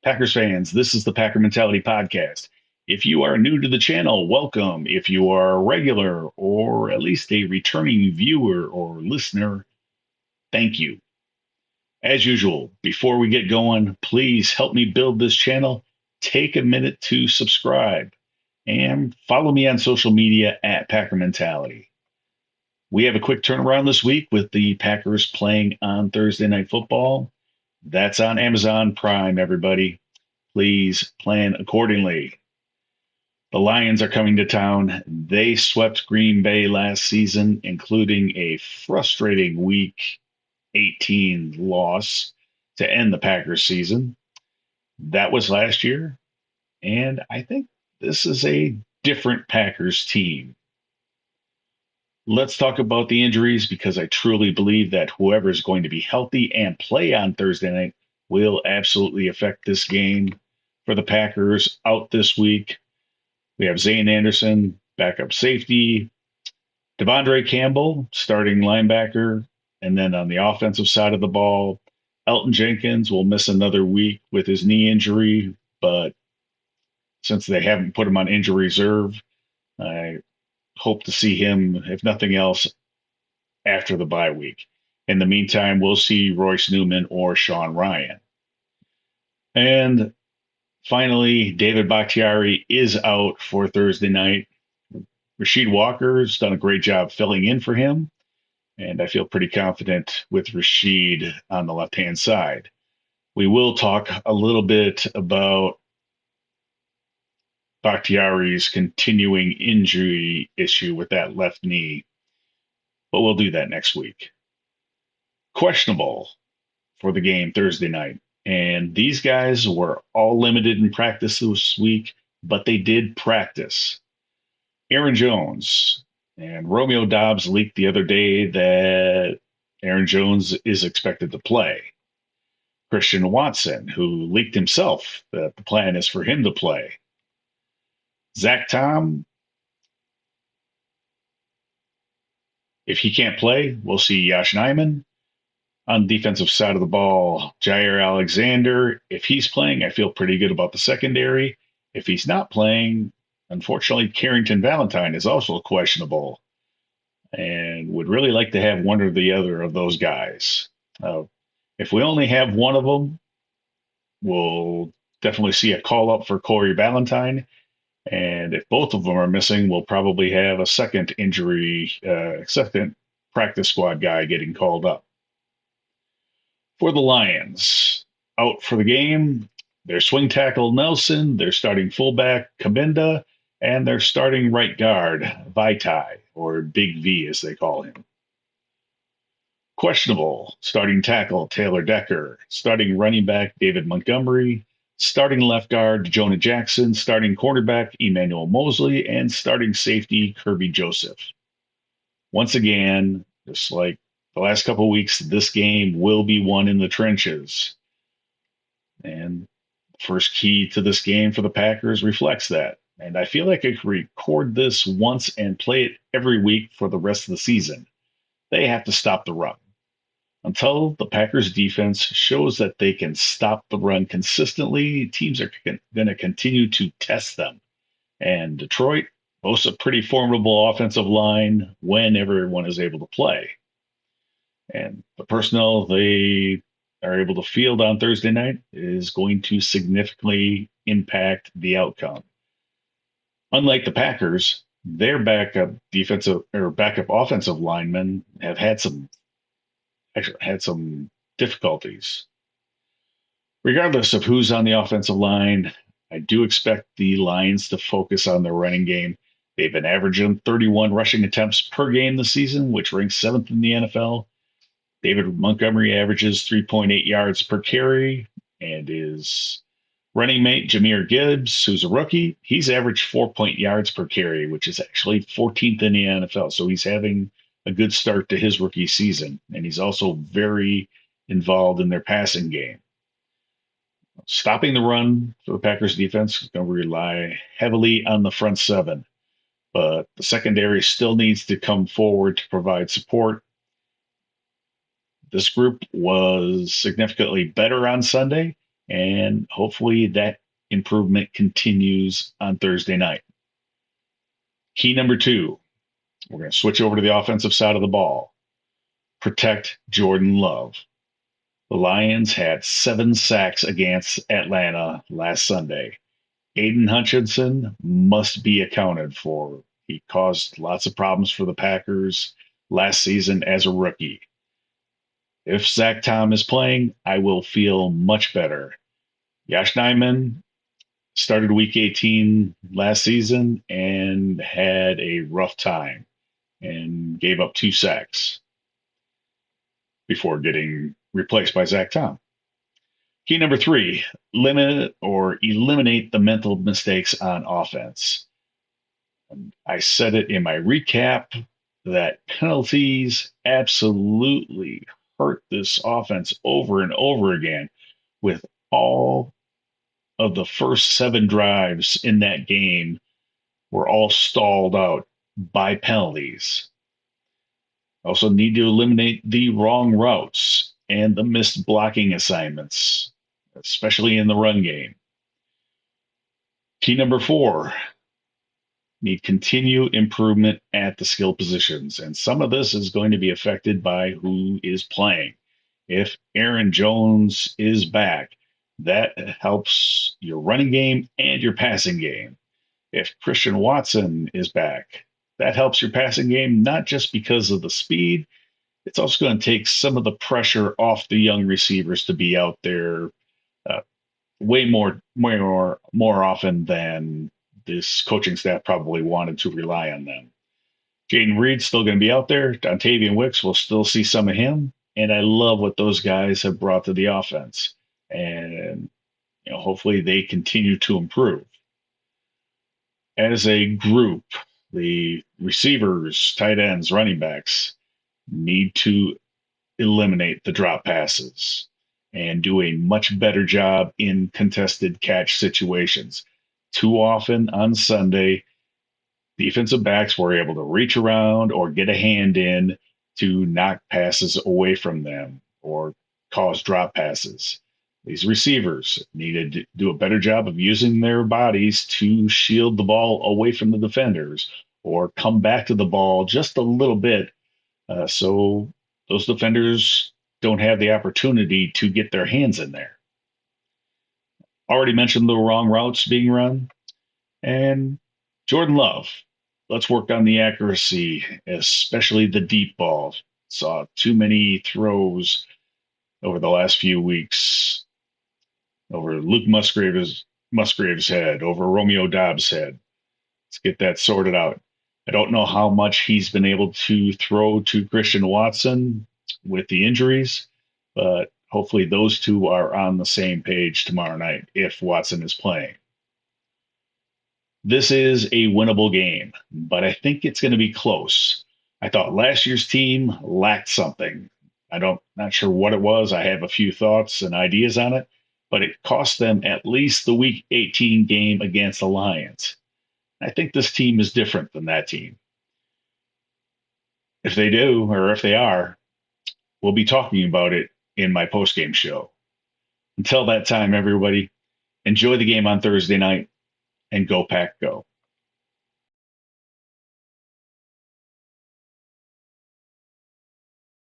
Packers fans, this is the Packer Mentality Podcast. If you are new to the channel, welcome. If you are a regular or at least a returning viewer or listener, thank you. As usual, before we get going, please help me build this channel. Take a minute to subscribe and follow me on social media at Packer Mentality. We have a quick turnaround this week with the Packers playing on Thursday Night Football. That's on Amazon Prime, everybody. Please plan accordingly. The Lions are coming to town. They swept Green Bay last season, including a frustrating Week 18 loss to end the Packers season. That was last year, and I think this is a different Packers team. Let's talk about the injuries because I truly believe that whoever is going to be healthy and play on Thursday night will absolutely affect this game. For the Packers out this week, we have Zane Anderson, backup safety, Devondre Campbell, starting linebacker, and then on the offensive side of the ball, Elton Jenkins will miss another week with his knee injury, but since they haven't put him on injury reserve, I hope to see him, if nothing else, after the bye week. In the meantime, we'll see Royce Newman or Sean Ryan. And finally, David Bakhtiari is out for Thursday night. Rasheed Walker has done a great job filling in for him, and I feel pretty confident with Rasheed on the left-hand side. We will talk a little bit about Bakhtiari's continuing injury issue with that left knee, but we'll do that next week. Questionable for the game Thursday night. And these guys were all limited in practice this week, but they did practice. Aaron Jones and Romeo Dobbs leaked the other day that Aaron Jones is expected to play. Christian Watson, who leaked himself that the plan is for him to play. Zach Tom, if he can't play, we'll see Yash Nyman. On the defensive side of the ball, Jair Alexander, if he's playing, I feel pretty good about the secondary. If he's not playing, unfortunately, Carrington Valentine is also questionable and would really like to have one or the other of those guys. If we only have one of them, we'll definitely see a call up for Corey Valentine. And if both of them are missing, we'll probably have a second practice squad guy getting called up. For the Lions, out for the game, their swing tackle Nelson, their starting fullback Kabinda, and their starting right guard Vaitai, or Big V as they call him. Questionable, starting tackle Taylor Decker, starting running back David Montgomery, starting left guard Jonah Jackson, starting cornerback Emmanuel Mosley, and starting safety Kirby Joseph. Once again, just like the last couple of weeks, this game will be won in the trenches. And first key to this game for the Packers reflects that. And I feel like I could record this once and play it every week for the rest of the season. They have to stop the run. Until the Packers defense shows that they can stop the run consistently, teams are going to continue to test them. And Detroit boasts a pretty formidable offensive line when everyone is able to play. And the personnel they are able to field on Thursday night is going to significantly impact the outcome. Unlike the Packers, their backup offensive linemen have had some difficulties. Regardless of who's on the offensive line, I do expect the Lions to focus on their running game. They've been averaging 31 rushing attempts per game this season, which ranks seventh in the NFL. David Montgomery averages 3.8 yards per carry, and his running mate, Jahmyr Gibbs, who's a rookie, he's averaged 4 yards per carry, which is actually 14th in the NFL. So he's having a good start to his rookie season, and he's also very involved in their passing game. Stopping the run for the Packers defense is going to rely heavily on the front seven, but the secondary still needs to come forward to provide support. This group was significantly better on Sunday, And hopefully that improvement continues on Thursday night. Key number two, we're going to switch over to the offensive side of the ball. Protect Jordan Love. The Lions had 7 sacks against Atlanta last Sunday. Aiden Hutchinson must be accounted for. He caused lots of problems for the Packers last season as a rookie. If Zach Tom is playing, I will feel much better. Yash Nyman started week 18 last season and had a rough time and gave up 2 sacks before getting replaced by Zach Tom. Key number three, limit or eliminate the mental mistakes on offense. I said it in my recap that penalties absolutely hurt this offense over and over again, with all of the first 7 drives in that game were all stalled out by penalties. Also need to eliminate the wrong routes and the missed blocking assignments, especially in the run game. Key number four, need continue improvement at the skill positions. And some of this is going to be affected by who is playing. If Aaron Jones is back, that helps your running game and your passing game. If Christian Watson is back, that helps your passing game, not just because of the speed. It's also going to take some of the pressure off the young receivers to be out there uh, way more often than this coaching staff probably wanted to rely on them. Jaden Reed's still going to be out there. Dontavian Wicks will still see some of him, and I love what those guys have brought to the offense. And hopefully they continue to improve. As a group, the receivers, tight ends, running backs need to eliminate the drop passes and do a much better job in contested catch situations. Too often on Sunday, defensive backs were able to reach around or get a hand in to knock passes away from them or cause drop passes. These receivers needed to do a better job of using their bodies to shield the ball away from the defenders or come back to the ball just a little bit, so those defenders don't have the opportunity to get their hands in there. Already mentioned the wrong routes being run. And Jordan Love, let's work on the accuracy, especially the deep ball. Saw too many throws over the last few weeks over Luke Musgrave's head, over Romeo Dobbs' head. Let's get that sorted out. I don't know how much he's been able to throw to Christian Watson with the injuries, but hopefully those two are on the same page tomorrow night if Watson is playing. This is a winnable game, but I think it's going to be close. I thought last year's team lacked something. Not sure what it was. I have a few thoughts and ideas on it, but it cost them at least the week 18 game against the Lions. I think this team is different than that team. If they do, or if they are, we'll be talking about it in my post-game show. Until that time, everybody, enjoy the game on Thursday night and go Pack Go.